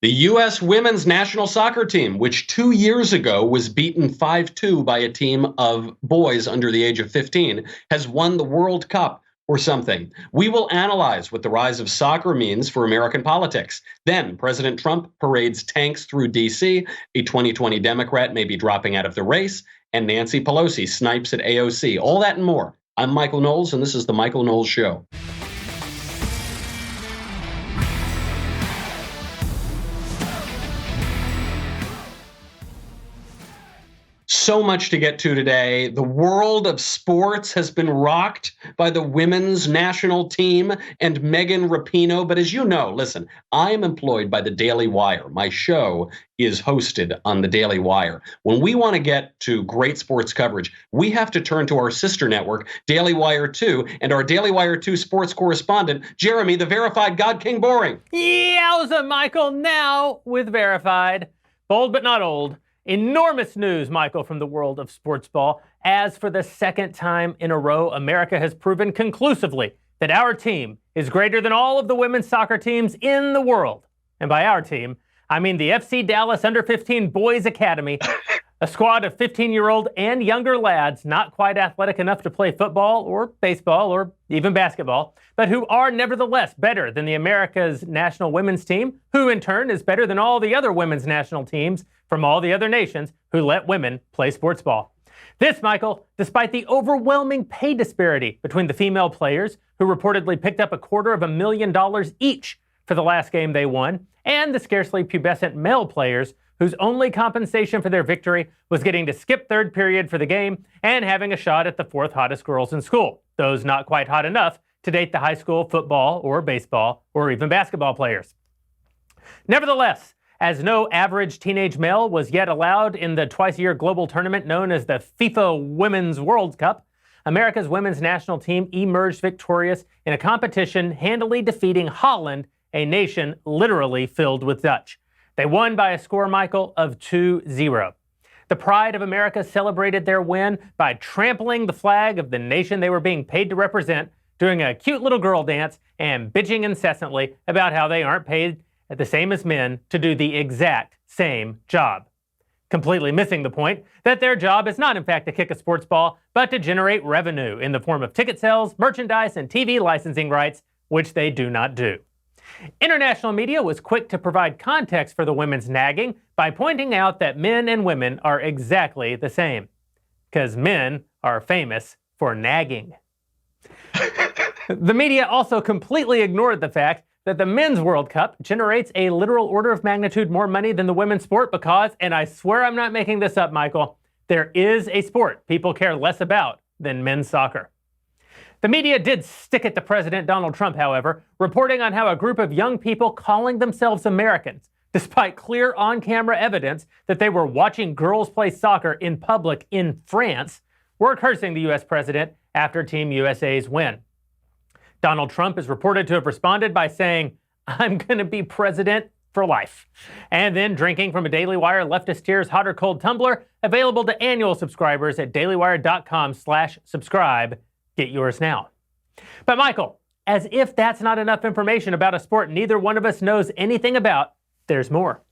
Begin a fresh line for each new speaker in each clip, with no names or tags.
The U.S. women's national soccer team, which 2 years ago was beaten 5-2 by a team of boys under the age of 15, has won the World Cup or something. We will analyze what the rise of soccer means for American politics. Then President Trump parades tanks through D.C., a 2020 Democrat may be dropping out of the race, and Nancy Pelosi snipes at AOC. All that and more. I'm Michael Knowles, and this is The Michael Knowles Show. So much to get to today. The world of sports has been rocked by the women's national team and Megan Rapinoe. But as you know, listen, I am employed by the Daily Wire. My show is hosted on the Daily Wire. When we want to get to great sports coverage, we have to turn to our sister network, Daily Wire 2, and our Daily Wire 2 sports correspondent, Jeremy, the verified God King Boring.
Yowza, Michael, now with verified. Bold but not old. Enormous news, Michael, from the world of sports ball. As for the second time in a row, America has proven conclusively that our team is greater than all of the women's soccer teams in the world. And by our team, I mean the FC Dallas Under-15 Boys Academy, a squad of 15-year-old and younger lads not quite athletic enough to play football or baseball or even basketball, but who are nevertheless better than the America's national women's team, who in turn is better than all the other women's national teams from all the other nations who let women play sports ball. This, Michael, despite the overwhelming pay disparity between the female players, who reportedly picked up $250,000 each for the last game they won, and the scarcely pubescent male players whose only compensation for their victory was getting to skip third period for the game and having a shot at the fourth hottest girls in school, those not quite hot enough to date the high school football or baseball or even basketball players. Nevertheless, as no average teenage male was yet allowed in the twice-a-year global tournament known as the FIFA Women's World Cup, America's women's national team emerged victorious in a competition handily defeating Holland, a nation literally filled with Dutch. They won by a score, Michael, of 2-0. The pride of America celebrated their win by trampling the flag of the nation they were being paid to represent, doing a cute little girl dance, and bitching incessantly about how they aren't paid the same as men to do the exact same job. Completely missing the point that their job is not in fact to kick a sports ball, but to generate revenue in the form of ticket sales, merchandise, and TV licensing rights, which they do not do. International media was quick to provide context for the women's nagging by pointing out that men and women are exactly the same, because men are famous for nagging. The media also completely ignored the fact that the Men's World Cup generates a literal order of magnitude more money than the women's sport because, and I swear I'm not making this up, Michael, there is a sport people care less about than men's soccer. The media did stick it to President Donald Trump, however, reporting on how a group of young people calling themselves Americans, despite clear on-camera evidence that they were watching girls play soccer in public in France, were cursing the U.S. president after Team USA's win. Donald Trump is reported to have responded by saying, "I'm going to be president for life," and then drinking from a Daily Wire leftist tears hot or cold tumbler, available to annual subscribers at dailywire.com/subscribe. Get yours now. But Michael, as if that's not enough information about a sport neither one of us knows anything about, there's more.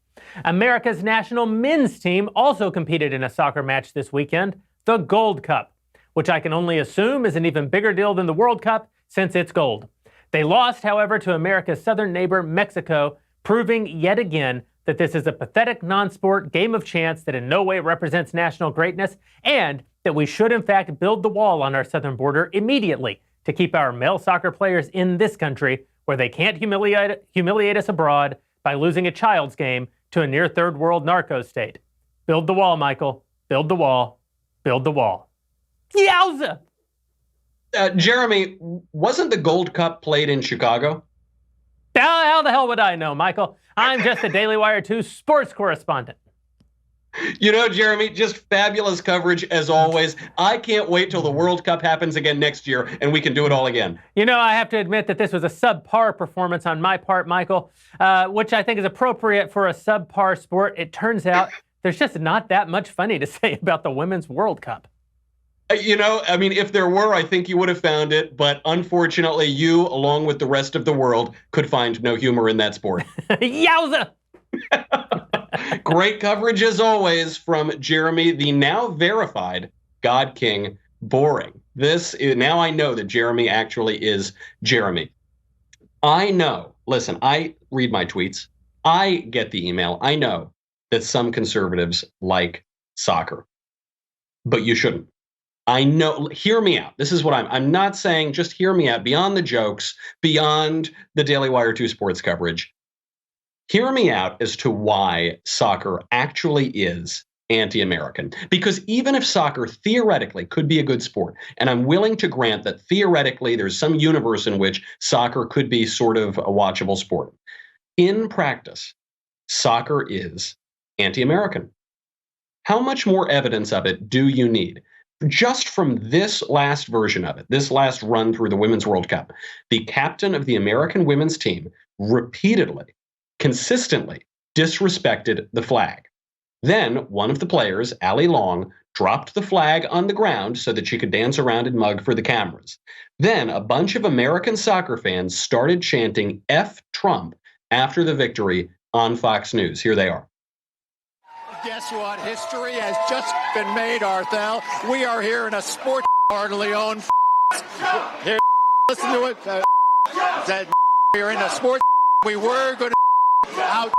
America's national men's team also competed in a soccer match this weekend, the Gold Cup, which I can only assume is an even bigger deal than the World Cup since it's gold. They lost, however, to America's southern neighbor, Mexico, proving yet again that this is a pathetic non-sport game of chance that in no way represents national greatness, and that we should in fact build the wall on our southern border immediately to keep our male soccer players in this country where they can't humiliate us abroad by losing a child's game to a near third world narco state. Build the wall, Michael. Build the wall. Build the wall. Yowza!
Jeremy, wasn't the Gold Cup played in Chicago?
How the hell would I know, Michael? I'm just a Daily Wire 2 sports correspondent.
You know, Jeremy, just fabulous coverage as always. I can't wait till the World Cup happens again next year and we can do it all again.
You know, I have to admit that this was a subpar performance on my part, Michael, which I think is appropriate for a subpar sport. It turns out there's just not that much funny to say about the Women's World Cup.
You know, I mean, if there were, I think you would have found it. But unfortunately, you, along with the rest of the world, could find no humor in that sport.
Yowza!
Great coverage as always from Jeremy, the now verified God King Boring. Now I know that Jeremy actually is Jeremy. I know. Listen, I read my tweets. I get the email. I know that some conservatives like soccer, but you shouldn't. I know. Hear me out. This is what I'm not saying. Just hear me out. Beyond the jokes, beyond the Daily Wire 2 sports coverage, hear me out as to why soccer actually is anti-American. Because even if soccer theoretically could be a good sport, and I'm willing to grant that theoretically there's some universe in which soccer could be sort of a watchable sport, in practice, soccer is anti-American. How much more evidence of it do you need? Just from this last version of it, this last run through the Women's World Cup, the captain of the American women's team repeatedly, consistently disrespected the flag. Then one of the players, Allie Long, dropped the flag on the ground so that she could dance around and mug for the cameras. Then a bunch of American soccer fans started chanting F Trump after the victory on Fox News. Here they are.
Guess what? History has just been made, Arthel. We are here in a sports heartily owned. Here, listen to it. We're in a sports. We were going to out.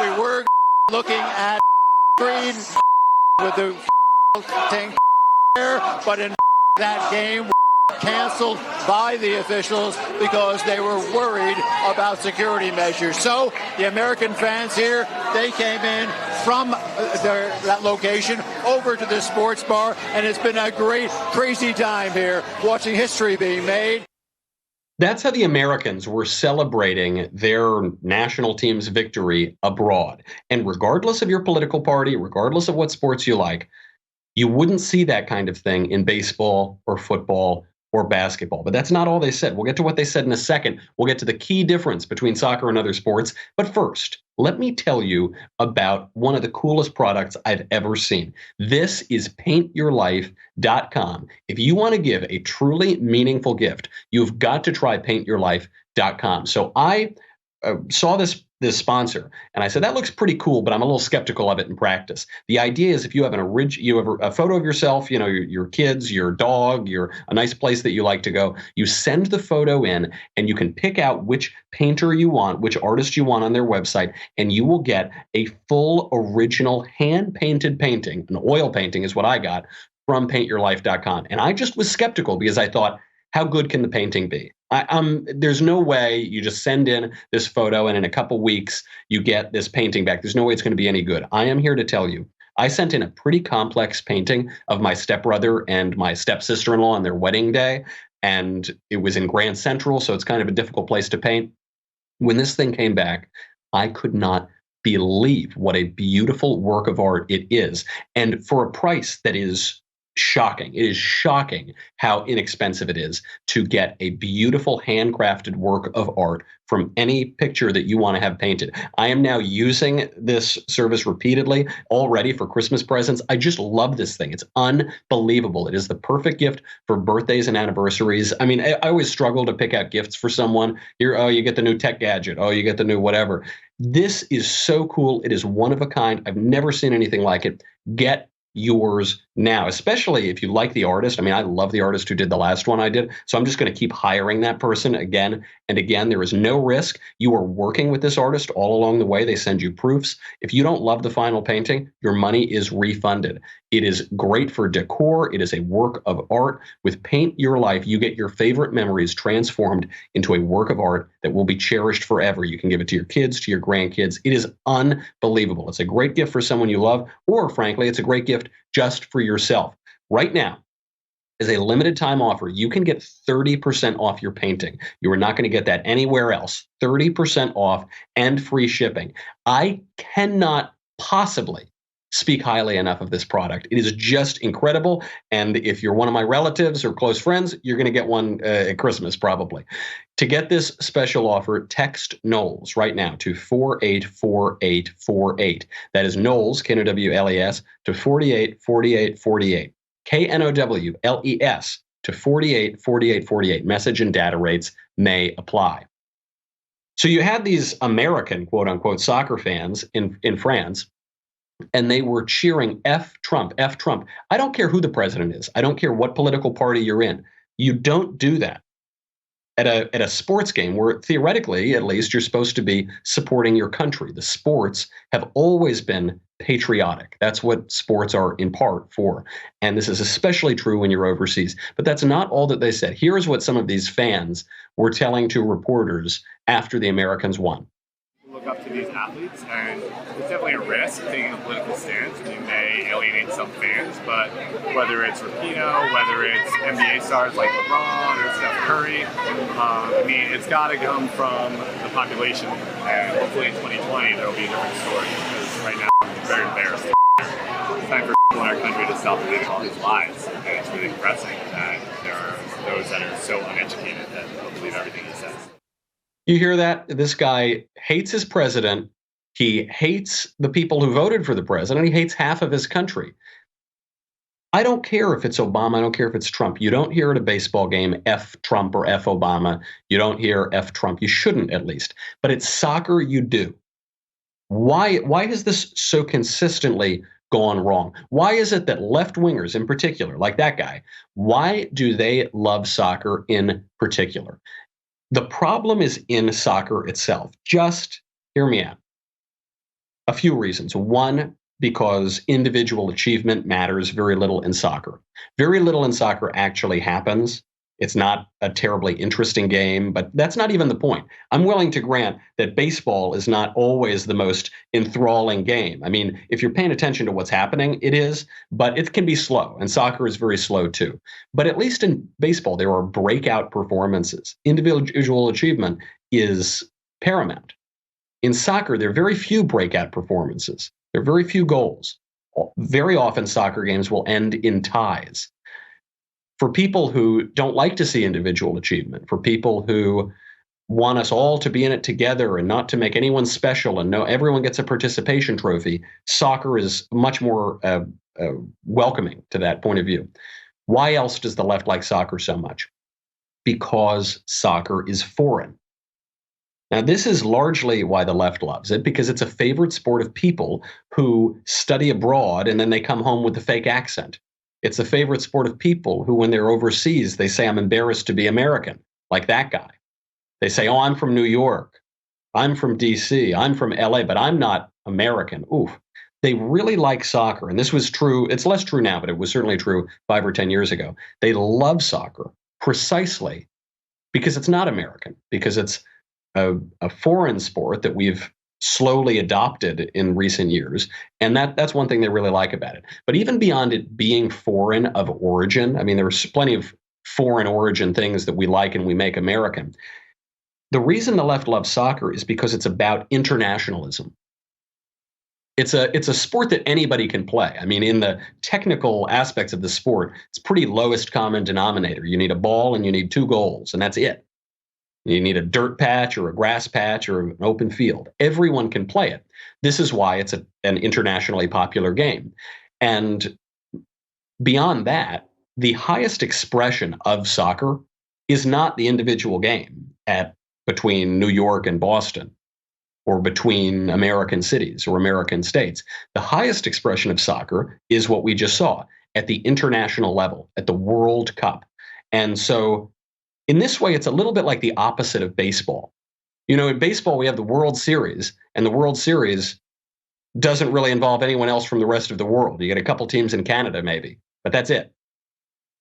We were looking at green with the tank there, but in that game canceled by the officials because they were worried about security measures. So the American fans here, they came in from that location over to the sports bar, and it's been a great, crazy time here watching history being made.
That's how the Americans were celebrating their national team's victory abroad. And regardless of your political party, regardless of what sports you like, you wouldn't see that kind of thing in baseball or football or basketball. But that's not all they said. We'll get to what they said in a second. We'll get to the key difference between soccer and other sports. But first, let me tell you about one of the coolest products I've ever seen. This is paintyourlife.com. If you want to give a truly meaningful gift, you've got to try paintyourlife.com. So I saw this sponsor, and I said, that looks pretty cool, but I'm a little skeptical of it in practice. The idea is if you have a photo of yourself, your kids, your dog, a nice place that you like to go, you send the photo in and you can pick out which painter you want, which artist you want on their website, and you will get a full original hand-painted painting. An oil painting is what I got from paintyourlife.com. And I just was skeptical because I thought, how good can the painting be? There's no way you just send in this photo and in a couple weeks you get this painting back. There's no way it's going to be any good. I am here to tell you, I sent in a pretty complex painting of my stepbrother and my stepsister-in-law on their wedding day, and it was in Grand Central, so it's kind of a difficult place to paint. When this thing came back, I could not believe what a beautiful work of art it is, and for a price that is shocking. It is shocking how inexpensive it is to get a beautiful handcrafted work of art from any picture that you want to have painted. I am now using this service repeatedly already for Christmas presents. I just love this thing. It's unbelievable. It is the perfect gift for birthdays and anniversaries. I mean, I always struggle to pick out gifts for someone. You get the new tech gadget. Oh, you get the new whatever. This is so cool. It is one of a kind. I've never seen anything like it. Get yours now, especially if you like the artist. I mean, I love the artist who did the last one I did, so I'm just going to keep hiring that person again and again. There is no risk. You are working with this artist all along the way. They send you proofs. If you don't love the final painting, your money is refunded. It is great for decor. It is a work of art. With Paint Your Life, you get your favorite memories transformed into a work of art that will be cherished forever. You can give it to your kids, to your grandkids. It is unbelievable. It's a great gift for someone you love, or frankly, it's a great gift just for yourself. Right now, as a limited time offer, you can get 30% off your painting. You are not going to get that anywhere else. 30% off and free shipping. I cannot possibly speak highly enough of this product. It is just incredible. And if you're one of my relatives or close friends, you're going to get one at Christmas probably. To get this special offer, text Knowles right now to 484848. That is Knowles, Knowles, to 484848. KNOWLES to 484848. Message and data rates may apply. So you had these American, quote unquote, soccer fans in France, and they were cheering F Trump, F Trump. I don't care who the president is. I don't care what political party you're in. You don't do that at a sports game where theoretically, at least, you're supposed to be supporting your country. The sports have always been patriotic. That's what sports are in part for. And this is especially true when you're overseas. But that's not all that they said. Here's what some of these fans were telling to reporters after the Americans won.
Look up to these athletes, and it's definitely a risk taking a political stance. You may alienate some fans, but whether it's Rapinoe, whether it's NBA stars like LeBron or Steph Curry, I mean, it's got to come from the population, and hopefully in 2020 there will be a different story, because right now I'm very embarrassed. It's time for people in our country to stop believing all these lies, and it's really depressing that there are those that are so uneducated that they'll believe everything he says.
You hear that? This guy hates his president. He hates the people who voted for the president. He hates half of his country. I don't care if it's Obama. I don't care if it's Trump. You don't hear at a baseball game F Trump or F Obama. You don't hear F Trump. You shouldn't, at least. But it's soccer, you do. Why has this so consistently gone wrong? Why is it that left-wingers in particular, like that guy, why do they love soccer in particular? The problem is in soccer itself. Just hear me out. A few reasons. One, because individual achievement matters very little in soccer. Very little in soccer actually happens. It's not a terribly interesting game, but that's not even the point. I'm willing to grant that baseball is not always the most enthralling game. I mean, if you're paying attention to what's happening, it is, but it can be slow, and soccer is very slow too. But at least in baseball, there are breakout performances. Individual achievement is paramount. In soccer, there are very few breakout performances. There are very few goals. Very often, soccer games will end in ties. For people who don't like to see individual achievement, for people who want us all to be in it together and not to make anyone special and know everyone gets a participation trophy, soccer is much more welcoming to that point of view. Why else does the left like soccer so much? Because soccer is foreign. Now, this is largely why the left loves it, because it's a favorite sport of people who study abroad and then they come home with a fake accent. It's a favorite sport of people who, when they're overseas, they say, I'm embarrassed to be American, like that guy. They say, oh, I'm from New York. I'm from DC. I'm from LA, but I'm not American. Oof. They really like soccer. And this was true. It's less true now, but it was certainly true 5 or 10 years ago. They love soccer precisely because it's not American, because it's a foreign sport that we've slowly adopted in recent years. And that's one thing they really like about it. But even beyond it being foreign of origin, I mean, there's plenty of foreign origin things that we like and we make American. The reason the left loves soccer is because it's about internationalism. It's a sport that anybody can play. I mean, in the technical aspects of the sport, it's pretty lowest common denominator. You need a ball and you need 2 goals, and that's it. You need a dirt patch or a grass patch or an open field. Everyone can play it. This is why it's an internationally popular game. And beyond that, the highest expression of soccer is not the individual game between New York and Boston or between American cities or American states. The highest expression of soccer is what we just saw at the international level, at the World Cup. And so in this way, it's a little bit like the opposite of baseball. You know, in baseball, we have the World Series, and the World Series doesn't really involve anyone else from the rest of the world. You get a couple teams in Canada, maybe, but that's it.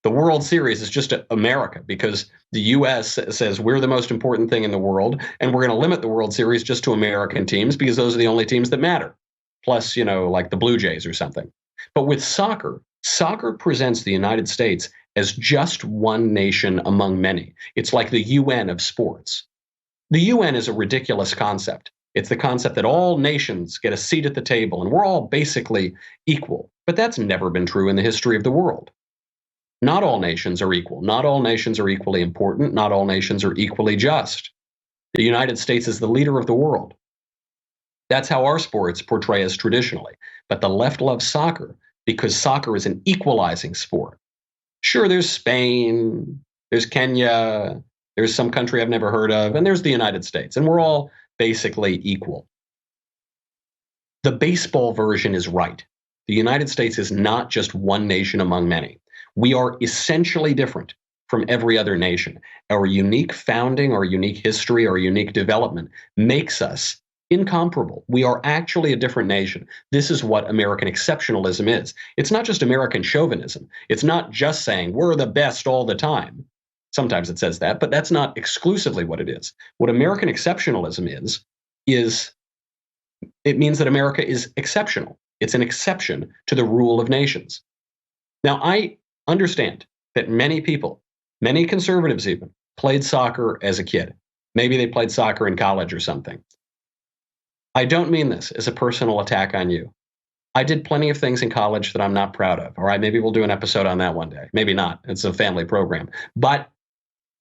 The World Series is just America because the U.S. says we're the most important thing in the world, and we're going to limit the World Series just to American teams because those are the only teams that matter. Plus, you know, like the Blue Jays or something. But with soccer, soccer presents the United States as just one nation among many. It's like the UN of sports. The UN is a ridiculous concept. It's the concept that all nations get a seat at the table and we're all basically equal. But that's never been true in the history of the world. Not all nations are equal. Not all nations are equally important. Not all nations are equally just. The United States is the leader of the world. That's how our sports portray us traditionally. But the left loves soccer because soccer is an equalizing sport. Sure, there's Spain, there's Kenya, There's some country I've never heard of, and there's the United States, and we're all basically equal. The baseball version is right. The United States is not just one nation among many. We are essentially different from every other nation. Our unique founding, our unique history, our unique development makes us incomparable. We are actually a different nation. This is what American exceptionalism is. It's not just American chauvinism. It's not just saying we're the best all the time. Sometimes it says that, but that's not exclusively what it is. What American exceptionalism is it means that America is exceptional. It's an exception to the rule of nations. Now, I understand that many people, many conservatives even, played soccer as a kid. Maybe they played soccer in college or something. I don't mean this as a personal attack on you. I did plenty of things in college that I'm not proud of. All right, maybe we'll do an episode on that one day. Maybe not. It's a family program. But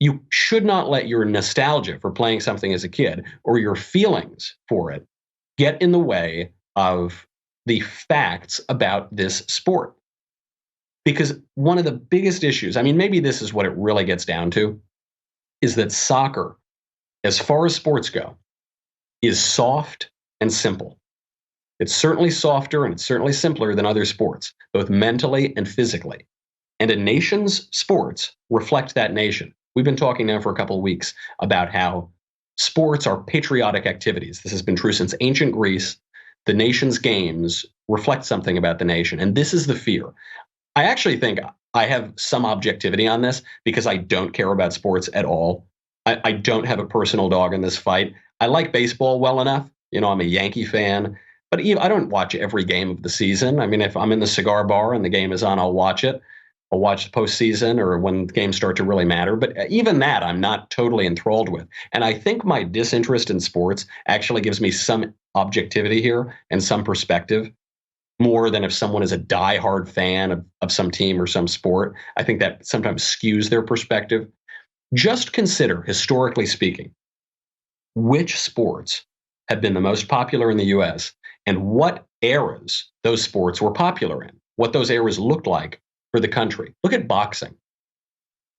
you should not let your nostalgia for playing something as a kid or your feelings for it get in the way of the facts about this sport. Because one of the biggest issues, I mean, maybe this is what it really gets down to, is that soccer, as far as sports go, is soft and simple. It's certainly softer and it's certainly simpler than other sports, both mentally and physically. And a nation's sports reflect that nation. We've been talking now for a couple of weeks about how sports are patriotic activities. This has been true since ancient Greece. The nation's games reflect something about the nation. And this is the fear. I actually think I have some objectivity on this because I don't care about sports at all. I don't have a personal dog in this fight. I like baseball well enough. You know, I'm a Yankee fan. But I don't watch every game of the season. I mean, if I'm in the cigar bar and the game is on, I'll watch it. I'll watch the postseason or when games start to really matter. But even that, I'm not totally enthralled with. And I think my disinterest in sports actually gives me some objectivity here and some perspective, more than if someone is a diehard fan of some team or some sport. I think that sometimes skews their perspective. Just consider, historically speaking, which sports have been the most popular in the U.S. and what eras those sports were popular in, what those eras looked like for the country. Look at boxing.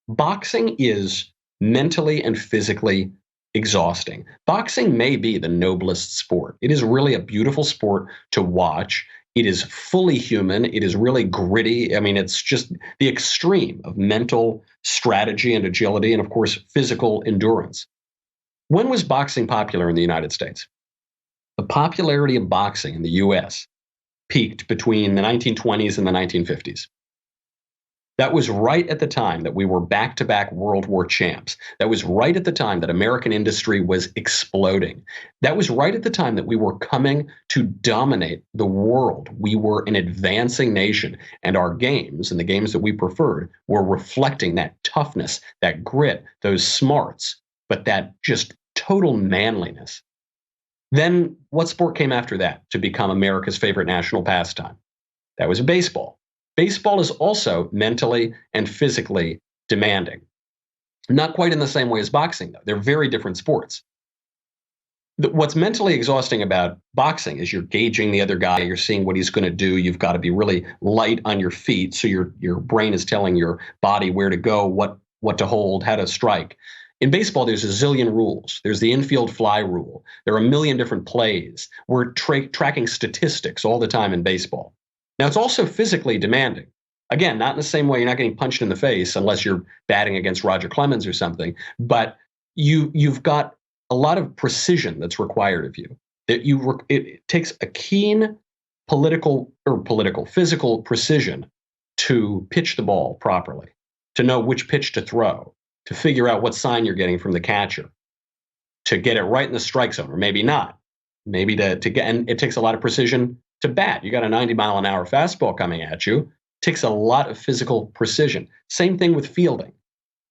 Boxing is mentally and physically exhausting. Boxing may be the noblest sport. It is really a beautiful sport to watch. It is fully human. It is really gritty. I mean, it's just the extreme of mental strategy and agility and, of course, physical endurance. When was boxing popular in the United States? The popularity of boxing in the U.S. peaked between the 1920s and the 1950s. That was right at the time that we were back-to-back World War champs. That was right at the time that American industry was exploding. That was right at the time that we were coming to dominate the world. We were an advancing nation, and our games, and the games that we preferred, were reflecting that toughness, that grit, those smarts, but that just total manliness. Then what sport came after that to become America's favorite national pastime? That was baseball. Baseball is also mentally and physically demanding. Not quite in the same way as boxing, though. They're very different sports. What's mentally exhausting about boxing is you're gauging the other guy. You're seeing what he's going to do. You've got to be really light on your feet, so your brain is telling your body where to go, what to hold, how to strike. In baseball, there's a zillion rules. There's the infield fly rule. There are a million different plays. We're tracking statistics all the time in baseball. Now, it's also physically demanding. Again, not in the same way. You're not getting punched in the face unless you're batting against Roger Clemens or something. But you've got a lot of precision that's required of you. It takes a keen physical precision to pitch the ball properly, to know which pitch to throw, to figure out what sign you're getting from the catcher, to get it right in the strike zone, or maybe not. Maybe to get, and it takes a lot of precision to bat. You got a 90-mile-an-hour fastball coming at you. It takes a lot of physical precision. Same thing with fielding.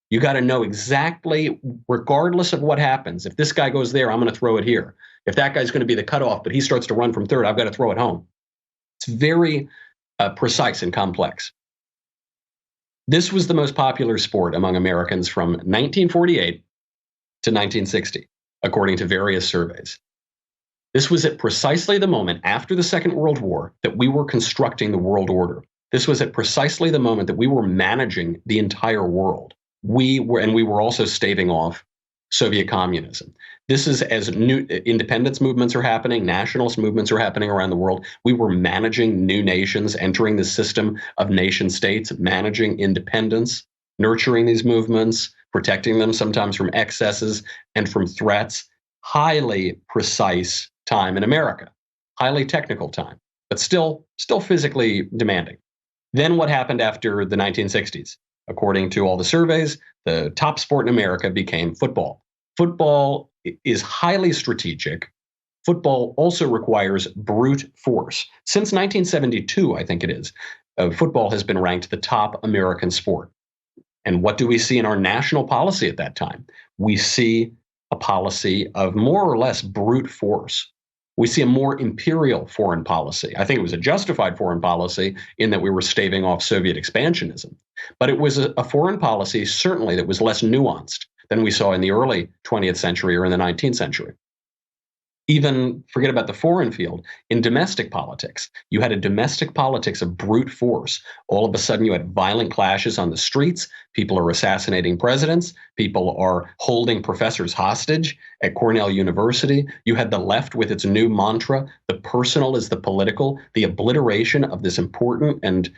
You got to know exactly, regardless of what happens, if this guy goes there, I'm going to throw it here. If that guy's going to be the cutoff, but he starts to run from third, I've got to throw it home. It's very precise and complex. This was the most popular sport among Americans from 1948 to 1960, according to various surveys. This was at precisely the moment after the Second World War that we were constructing the world order. This was at precisely the moment that we were managing the entire world. we were also staving off Soviet communism. This is as new independence movements are happening, nationalist movements are happening around the world. We were managing new nations, entering the system of nation states, managing independence, nurturing these movements, protecting them sometimes from excesses and from threats. Highly precise time in America, highly technical time, but still physically demanding. Then what happened after the 1960s? According to all the surveys, the top sport in America became football. Football is highly strategic. Football also requires brute force. Since 1972, I think it is, football has been ranked the top American sport. And what do we see in our national policy at that time? We see a policy of more or less brute force. We see a more imperial foreign policy. I think it was a justified foreign policy in that we were staving off Soviet expansionism. But it was a foreign policy, certainly, that was less nuanced than we saw in the early 20th century or in the 19th century. Even forget about the foreign field. In domestic politics, you had a domestic politics of brute force. All of a sudden, you had violent clashes on the streets. People are assassinating presidents. People are holding professors hostage at Cornell University. You had the left with its new mantra, the personal is the political, the obliteration of this important and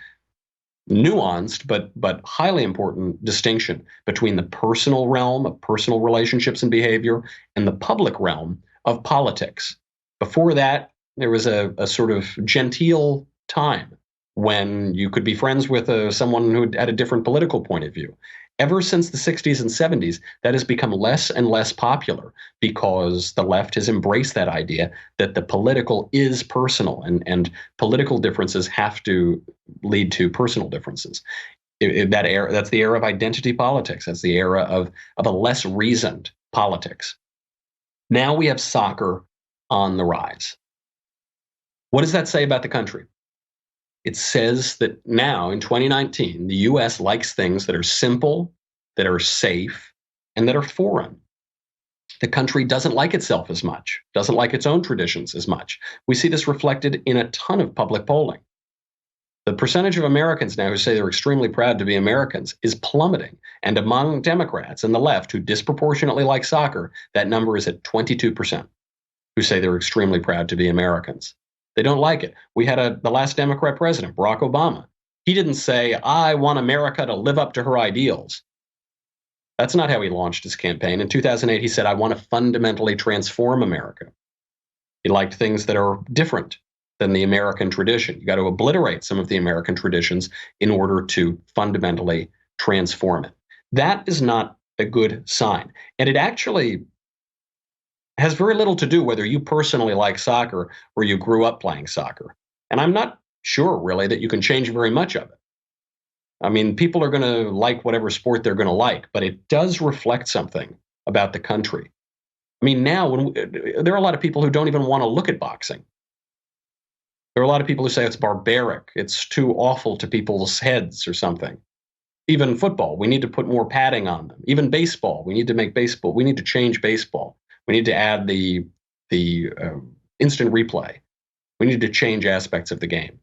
nuanced but highly important distinction between the personal realm of personal relationships and behavior and the public realm of politics. Before that, there was a sort of genteel time when you could be friends with someone who had a different political point of view. Ever since the 60s and 70s, that has become less and less popular because the left has embraced that idea that the political is personal and political differences have to lead to personal differences. That's the era of identity politics. That's the era of a less reasoned politics. Now we have soccer on the rise. What does that say about the country? It says that now in 2019, the US likes things that are simple, that are safe, and that are foreign. The country doesn't like itself as much, doesn't like its own traditions as much. We see this reflected in a ton of public polling. The percentage of Americans now who say they're extremely proud to be Americans is plummeting. And among Democrats and the left who disproportionately like soccer, that number is at 22% who say they're extremely proud to be Americans. They don't like it. We had the last Democrat president, Barack Obama. He didn't say, I want America to live up to her ideals. That's not how he launched his campaign. In 2008, he said, I want to fundamentally transform America. He liked things that are different than the American tradition. You got to obliterate some of the American traditions in order to fundamentally transform it. That is not a good sign. And it actually has very little to do whether you personally like soccer or you grew up playing soccer. And I'm not sure really that you can change very much of it. I mean, people are going to like whatever sport they're going to like, but it does reflect something about the country. I mean, now there are a lot of people who don't even want to look at boxing. There are a lot of people who say it's barbaric. It's too awful to people's heads or something. Even football, we need to put more padding on them. Even baseball, we need to change baseball. We need to add the instant replay. We need to change aspects of the game.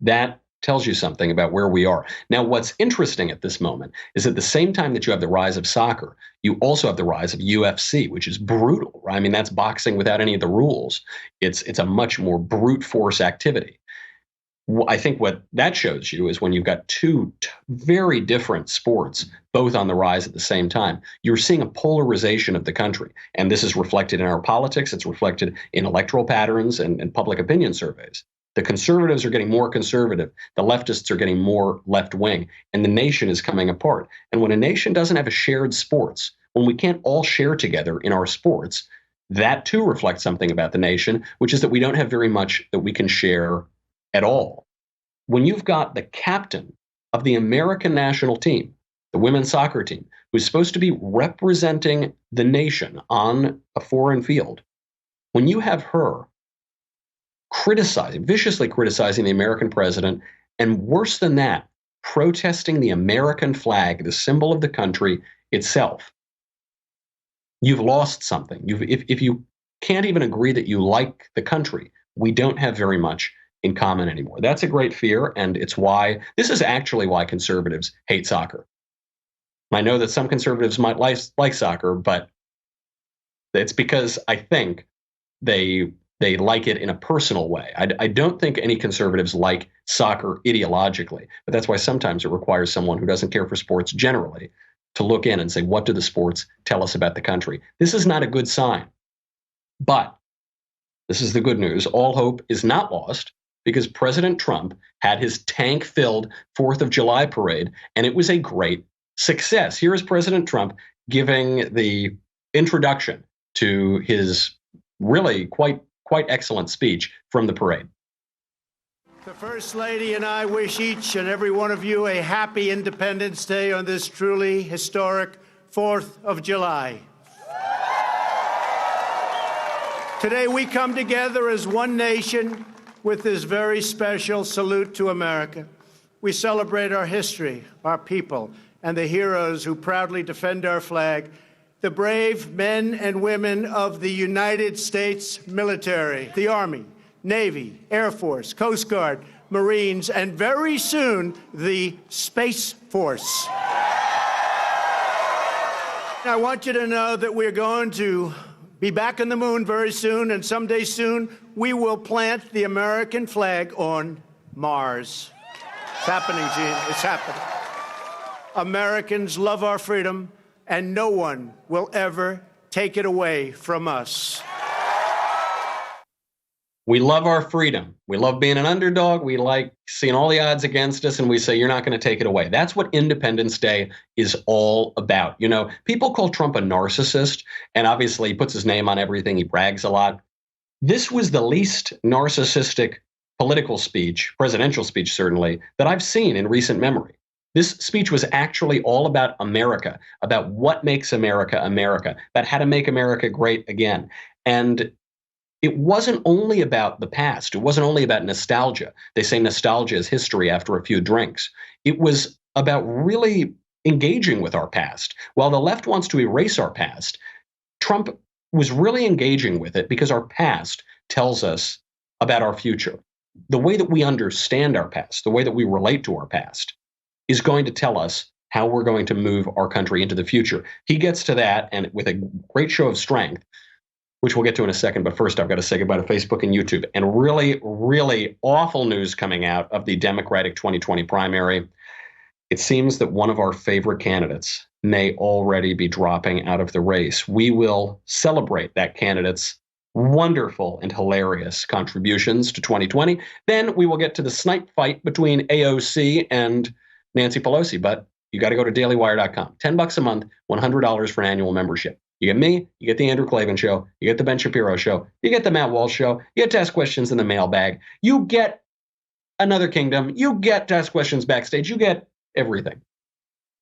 That tells you something about where we are. Now, what's interesting at this moment is at the same time that you have the rise of soccer, you also have the rise of UFC, which is brutal, right? I mean, that's boxing without any of the rules. It's a much more brute force activity. I think what that shows you is when you've got two very different sports, both on the rise at the same time, you're seeing a polarization of the country. And this is reflected in our politics. It's reflected in electoral patterns and public opinion surveys. The conservatives are getting more conservative. The leftists are getting more left-wing. And the nation is coming apart. And when a nation doesn't have a shared sports, when we can't all share together in our sports, that too reflects something about the nation, which is that we don't have very much that we can share at all. When you've got the captain of the American national team, the women's soccer team, who's supposed to be representing the nation on a foreign field, when you have her viciously criticizing the American president, and worse than that, protesting the American flag, the symbol of the country itself, you've lost something. If you can't even agree that you like the country, we don't have very much in common anymore. That's a great fear, and this is actually why conservatives hate soccer. I know that some conservatives might like soccer, but it's because I think they like it in a personal way. I don't think any conservatives like soccer ideologically, but that's why sometimes it requires someone who doesn't care for sports generally to look in and say, what do the sports tell us about the country? This is not a good sign. But this is the good news. All hope is not lost because President Trump had his tank-filled 4th of July parade, and it was a great success. Here is President Trump giving the introduction to his really quite excellent speech from the parade.
The First Lady and I wish each and every one of you a happy Independence Day on this truly historic 4th of July. Today we come together as one nation with this very special salute to America. We celebrate our history, our people, and the heroes who proudly defend our flag, the brave men and women of the United States military, the Army, Navy, Air Force, Coast Guard, Marines, and very soon, the Space Force. I want you to know that we're going to be back on the moon very soon, and someday soon, we will plant the American flag on Mars. It's happening, Gene. It's happening. Americans love our freedom, and no one will ever take it away from us.
We love our freedom. We love being an underdog. We like seeing all the odds against us, and we say, you're not going to take it away. That's what Independence Day is all about. You know, people call Trump a narcissist, and obviously he puts his name on everything. He brags a lot. This was the least narcissistic political speech, presidential speech certainly, that I've seen in recent memory. This speech was actually all about America, about what makes America America, about how to make America great again. And it wasn't only about the past. It wasn't only about nostalgia. They say nostalgia is history after a few drinks. It was about really engaging with our past. While the left wants to erase our past, Trump was really engaging with it because our past tells us about our future. The way that we understand our past, the way that we relate to our past, is going to tell us how we're going to move our country into the future. He gets to that, and with a great show of strength, which we'll get to in a second. But first, I've got to say goodbye to Facebook and YouTube. And really, really awful news coming out of the Democratic 2020 primary. It seems that one of our favorite candidates may already be dropping out of the race. We will celebrate that candidate's wonderful and hilarious contributions to 2020. Then we will get to the snipe fight between AOC and Nancy Pelosi. But you got to go to dailywire.com. $10 a month, $100 for an annual membership. You get me, you get the Andrew Klavan Show, you get the Ben Shapiro Show, you get the Matt Walsh Show, you get to ask questions in the mailbag, you get Another Kingdom, you get to ask questions backstage, you get everything.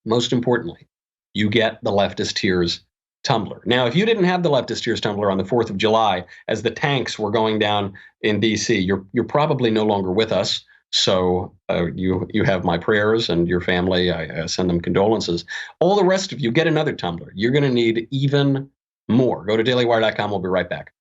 Most importantly, you get the Leftist Tears Tumbler. Now, if you didn't have the Leftist Tears Tumbler on the 4th of July as the tanks were going down in D.C., you're probably no longer with us. So you have my prayers, and your family, I send them condolences. All the rest of you, get another tumbler. You're going to need even more. Go to dailywire.com. We'll be right back.